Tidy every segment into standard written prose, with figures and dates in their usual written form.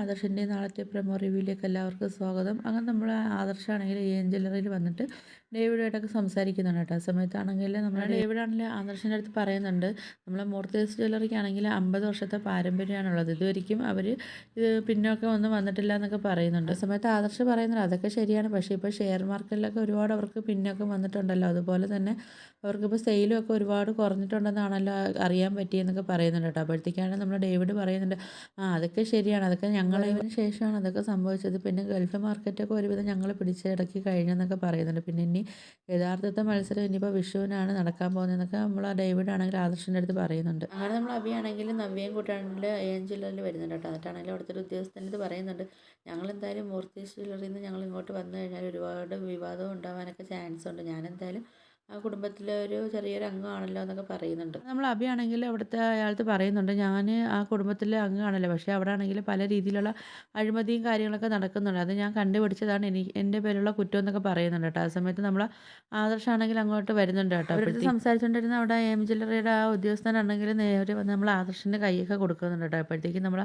ആദർശിൻ്റെയും നാളത്തെ പ്രൊമോ റിവ്യൂയിലേക്ക് എല്ലാവർക്കും സ്വാഗതം. അങ്ങനെ നമ്മൾ ആദർശാണെങ്കിൽ ജ്വല്ലറിയിൽ വന്നിട്ട് ഡേവിഡായിട്ടൊക്കെ സംസാരിക്കുന്നുണ്ട് കേട്ടോ. ആ സമയത്താണെങ്കിൽ നമ്മുടെ ഡേവിഡാണെങ്കിൽ ആദർശിൻ്റെ അടുത്ത് പറയുന്നുണ്ട്, നമ്മളെ മൂർത്തീസ് ജ്വല്ലറിക്കാണെങ്കിൽ 50 വർഷത്തെ പാരമ്പര്യമാണുള്ളത്. ഇതുവരെയ്ക്കും അവർ ഇത് പിന്നോക്കം ഒന്നും വന്നിട്ടില്ല എന്നൊക്കെ പറയുന്നുണ്ട്. ആ സമയത്ത് ആദർശ് പറയുന്നുണ്ട് അതൊക്കെ ശരിയാണ്, പക്ഷേ ഇപ്പോൾ ഷെയർ മാർക്കറ്റിലൊക്കെ ഒരുപാട് അവർക്ക് പിന്നോക്കം വന്നിട്ടുണ്ടല്ലോ. അതുപോലെ തന്നെ അവർക്കിപ്പോൾ സെയിലും ഒക്കെ ഒരുപാട് കുറഞ്ഞിട്ടുണ്ടെന്നാണല്ലോ അറിയാൻ പറ്റിയെന്നൊക്കെ പറയുന്നുണ്ട് കേട്ടോ. അപ്പോഴത്തേക്കാണ് നമ്മുടെ ഡേവിഡ് പറയുന്നുണ്ട്, അതൊക്കെ ശരിയാണ്. അതൊക്കെ ഞങ്ങളതിന് ശേഷമാണ് അതൊക്കെ സംഭവിച്ചത്. പിന്നെ ഗൾഫ് മാർക്കറ്റൊക്കെ ഒരുവിധം ഞങ്ങൾ പിടിച്ചടക്കി കഴിഞ്ഞെന്നൊക്കെ പറയുന്നുണ്ട്. പിന്നെ ഇനി യഥാർത്ഥത്തെ മത്സരം ഇനിയിപ്പോൾ വിഷുവിനാണ് നടക്കാൻ പോകുന്നതെന്നൊക്കെ നമ്മൾ ആ ഡേവിഡ് ആണെങ്കിൽ ആദർശിൻ്റെ അടുത്ത് പറയുന്നുണ്ട്. അങ്ങനെ നമ്മൾ അഭിയാണെങ്കിലും നവ്യയും കൂട്ടാണെങ്കിൽ ജില്ലയിൽ വരുന്നുണ്ട് കേട്ടോ. എന്നിട്ടാണെങ്കിലും അവിടുത്തെ ഒരു ഉദ്യോഗസ്ഥൻ്റെ അടുത്ത് പറയുന്നുണ്ട്, ഞങ്ങളെന്തായാലും മൂർത്തീസ് ജ്വല്ലറിയിൽ നിന്ന് ഞങ്ങൾ ഇങ്ങോട്ട് വന്നു കഴിഞ്ഞാൽ ഒരുപാട് വിവാദം ഉണ്ടാവാനൊക്കെ ചാൻസ് ഉണ്ട്. ഞാനെന്തായാലും ആ കുടുംബത്തിലെ ഒരു ചെറിയൊരു അംഗമാണല്ലോ എന്നൊക്കെ പറയുന്നുണ്ട്. നമ്മൾ അഭിയാണെങ്കിൽ അവിടുത്തെ അയാളത്ത് പറയുന്നുണ്ട്, ഞാൻ ആ കുടുംബത്തിലെ അംഗമാണല്ലോ, പക്ഷേ അവിടെ ആണെങ്കിൽ പല രീതിയിലുള്ള അഴിമതിയും കാര്യങ്ങളൊക്കെ നടക്കുന്നുണ്ട്. അത് ഞാൻ കണ്ടുപിടിച്ചതാണ്, എൻ്റെ പേരുള്ള കുറ്റം എന്നൊക്കെ പറയുന്നുണ്ട് കേട്ടോ. ആ സമയത്ത് നമ്മൾ ആദർശാണെങ്കിൽ അങ്ങോട്ട് വരുന്നുണ്ട് കേട്ടോ. അവരടുത്ത് സംസാരിച്ചുകൊണ്ടിരുന്ന അവിടെ ജില്ലറിയുടെ ആ ഉദ്യോഗസ്ഥനാണെങ്കിൽ നേരെ വന്ന് നമ്മൾ ആദർശിൻ്റെ കൈയൊക്കെ കൊടുക്കുന്നുണ്ട് കേട്ടോ. അപ്പോഴത്തേക്കും നമ്മൾ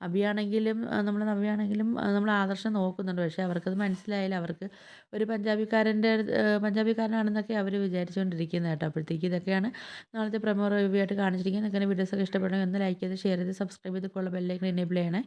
അഭിയാണെങ്കിലും നമ്മൾ നവ്യാണെങ്കിലും നമ്മൾ ആദർശം നോക്കുന്നുണ്ട്, പക്ഷേ അവർക്കത് മനസ്സിലായില്ല. അവർക്ക് ഒരു പഞ്ചാബിക്കാരനാണെന്നൊക്കെ അവർ വിചാരിച്ചുകൊണ്ടിരിക്കുന്നത് കേട്ടോ. അപ്പോഴത്തേക്ക് ഇതൊക്കെയാണ് നാളത്തെ പ്രൊമോ റിവ്യൂ ആയിട്ട് കാണിച്ചിരിക്കുന്നത്. അങ്ങനെ വീഡിയോസൊക്കെ ഇഷ്ടപ്പെടണമെങ്കിൽ ഒന്ന് ലൈക്ക് ചെയ്ത് ഷെയർ ചെയ്ത് സബ്സ്ക്രൈബ് ചെയ്ത് ബെല്ലൈക്കൺ എനേബിൾ ചെയ്യണേ.